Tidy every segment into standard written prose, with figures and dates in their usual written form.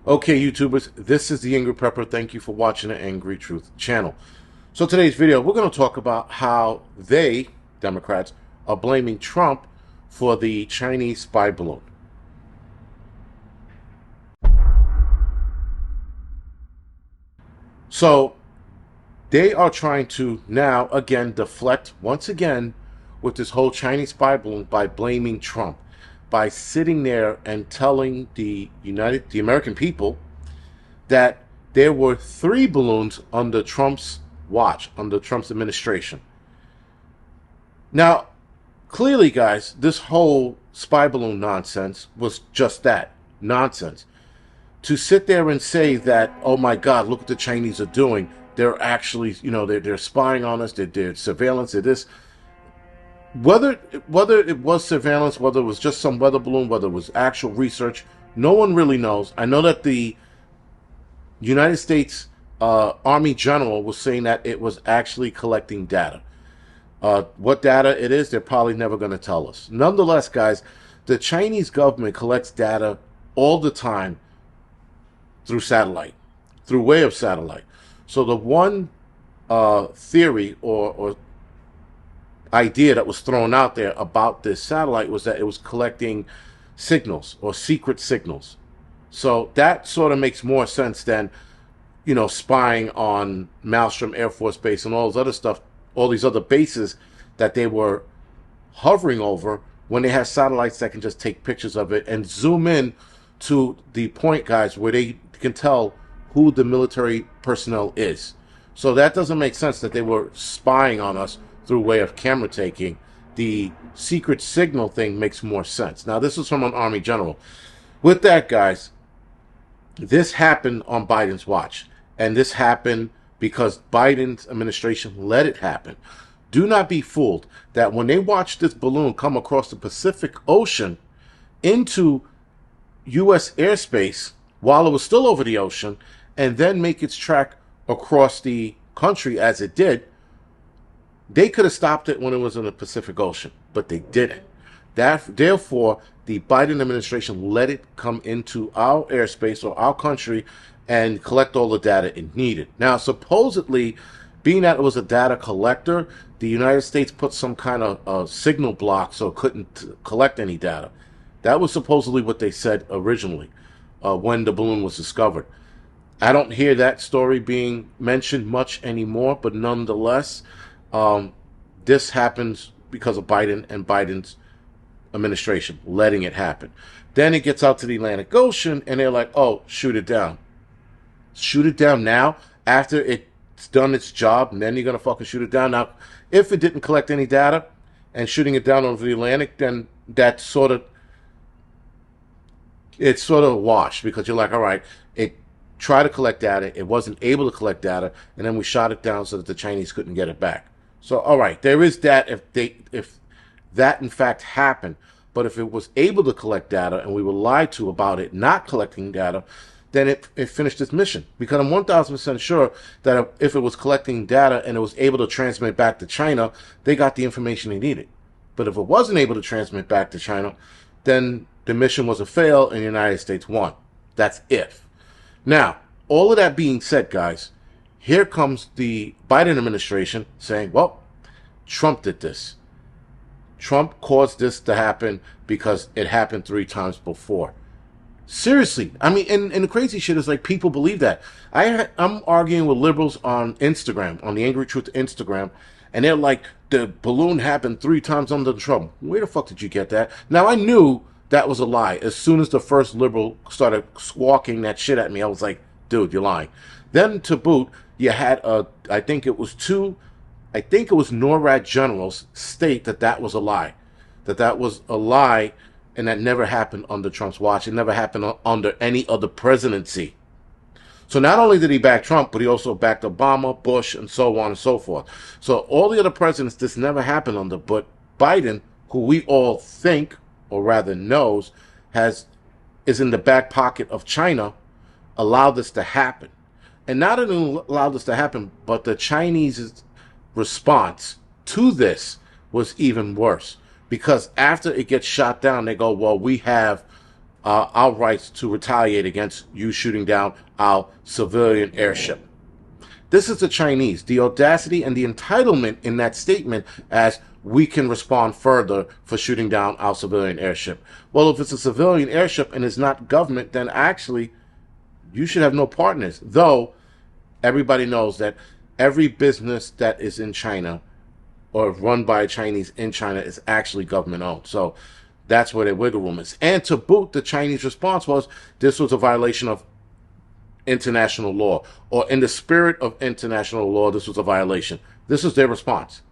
Okay, YouTubers, this is the Angry Prepper. Thank you for watching the Angry Truth channel. So today's video, we're going to talk about how they, Democrats, are blaming Trump for the Chinese spy balloon. So they are trying to now, again, deflect once again with this whole Chinese spy balloon by blaming Trump, by sitting there and telling the American people that there were 3 balloons under Trump's watch, under Trump's administration. Now, clearly, guys, this whole spy balloon nonsense was just that, nonsense. To sit there and say that, oh my God, look what the Chinese are doing. They're actually, they're spying on us. They're surveillance. They're this. Whether it was surveillance, whether it was just some weather balloon, whether it was actual research, no one really knows. I know that the United States Army General was saying that it was actually collecting data. What data it is, they're probably never going to tell us. Nonetheless, guys, the Chinese government collects data all the time through satellite, through way of satellite. So the one theory or idea that was thrown out there about this satellite was that it was collecting signals or secret signals. So that sort of makes more sense than, spying on Malmstrom Air Force Base and all this other stuff, all these other bases that they were hovering over when they have satellites that can just take pictures of it and zoom in to the point, guys, where they can tell who the military personnel is. So that doesn't make sense that they were spying on us through way of camera taking. The secret signal thing makes more sense. Now, this is from an Army general. With that, guys, this happened on Biden's watch. And this happened because Biden's administration let it happen. Do not be fooled that when they watched this balloon come across the Pacific Ocean into U.S. airspace while it was still over the ocean and then make its track across the country as it did, they could have stopped it when it was in the Pacific Ocean, but they didn't. Therefore, the Biden administration let it come into our airspace or our country and collect all the data it needed. Now, supposedly, being that it was a data collector, the United States put some kind of signal block so it couldn't collect any data. That was supposedly what they said originally when the balloon was discovered. I don't hear that story being mentioned much anymore, but nonetheless, this happens because of Biden and Biden's administration letting it happen. Then it gets out to the Atlantic Ocean and they're like, oh, shoot it down. Shoot it down now after it's done its job, and then you're going to fucking shoot it down. Now, if it didn't collect any data and shooting it down over the Atlantic, then it's sort of a wash, because you're like, all right, it tried to collect data, it wasn't able to collect data, and then we shot it down so that the Chinese couldn't get it back. So, all right, there is that if that in fact happened. But if it was able to collect data and we were lied to about it not collecting data, then it finished its mission. Because I'm 1,000% sure that if it was collecting data and it was able to transmit back to China, they got the information they needed. But if it wasn't able to transmit back to China, then the mission was a fail and the United States won. That's if. Now, all of that being said, guys, here comes the Biden administration saying, well, Trump did this. Trump caused this to happen because it happened 3 times before. Seriously. I mean, and the crazy shit is like people believe that. I'm arguing with liberals on Instagram, on the Angry Truth Instagram, and they're like, the balloon happened 3 times under Trump. Where the fuck did you get that? Now, I knew that was a lie. As soon as the first liberal started squawking that shit at me, I was like, dude, you're lying. Then to boot, you had, I think it was NORAD generals state that was a lie. That was a lie, and that never happened under Trump's watch. It never happened under any other presidency. So not only did he back Trump, but he also backed Obama, Bush, and so on and so forth. So all the other presidents, this never happened under. But Biden, who we all think, or rather knows, is in the back pocket of China, allowed this to happen. And not only allowed this to happen, but the Chinese response to this was even worse. Because after it gets shot down, they go, well, we have our rights to retaliate against you shooting down our civilian airship. This is the Chinese, the audacity and the entitlement in that statement as we can respond further for shooting down our civilian airship. Well, if it's a civilian airship and it's not government, then actually you should have no partners. Though everybody knows that every business that is in China or run by a Chinese in China is actually government owned. So that's where their wiggle room is. And to boot, the Chinese response was this was a violation of international law, or in the spirit of international law, this was a violation. This is their response.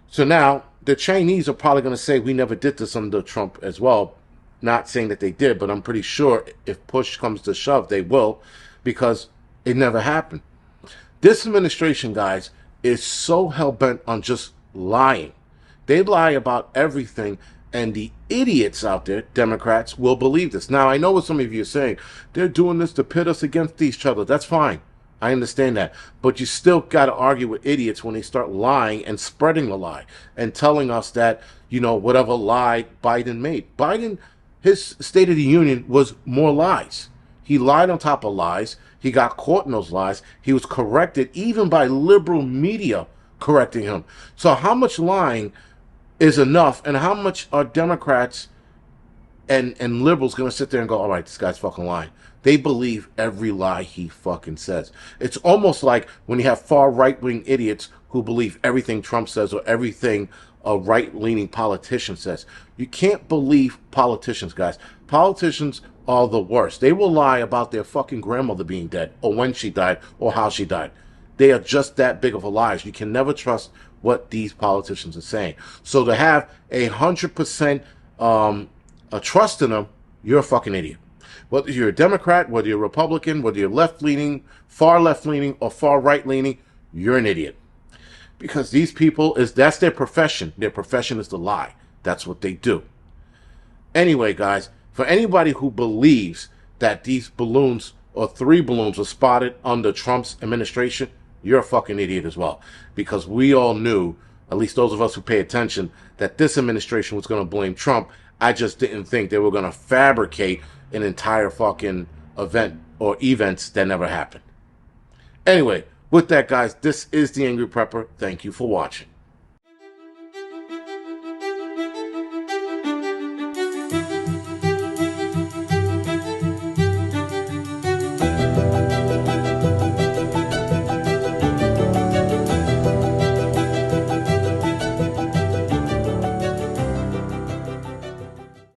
So now the Chinese are probably going to say we never did this under Trump as well. Not saying that they did, but I'm pretty sure if push comes to shove, they will, because it never happened. This administration, guys, is so hell-bent on just lying. They lie about everything, and the idiots out there, Democrats, will believe this. Now, I know what some of you are saying. They're doing this to pit us against each other. That's fine. I understand that. But you still got to argue with idiots when they start lying and spreading the lie and telling us that, whatever lie Biden made. Biden, his State of the Union was more lies. He lied on top of lies. He got caught in those lies. He was corrected even by liberal media correcting him. So how much lying is enough, and how much are Democrats and liberals going to sit there and go, all right, this guy's fucking lying? They believe every lie he fucking says. It's almost like when you have far right-wing idiots who believe everything Trump says or everything a right-leaning politician says. You can't believe politicians, guys. Politicians are the worst. They will lie about their fucking grandmother being dead, or when she died, or how she died. They are just that big of a liars. You can never trust what these politicians are saying. So to have 100% a trust in them, you're a fucking idiot. Whether you're a Democrat, whether you're a Republican, whether you're left-leaning, far left-leaning, or far right-leaning, you're an idiot. Because these people, that's their profession. Their profession is to lie. That's what they do. Anyway, guys, for anybody who believes that these balloons or 3 balloons were spotted under Trump's administration, you're a fucking idiot as well. Because we all knew, at least those of us who pay attention, that this administration was going to blame Trump. I just didn't think they were going to fabricate an entire fucking event or events that never happened. Anyway, with that, guys, this is The Angry Prepper. Thank you for watching.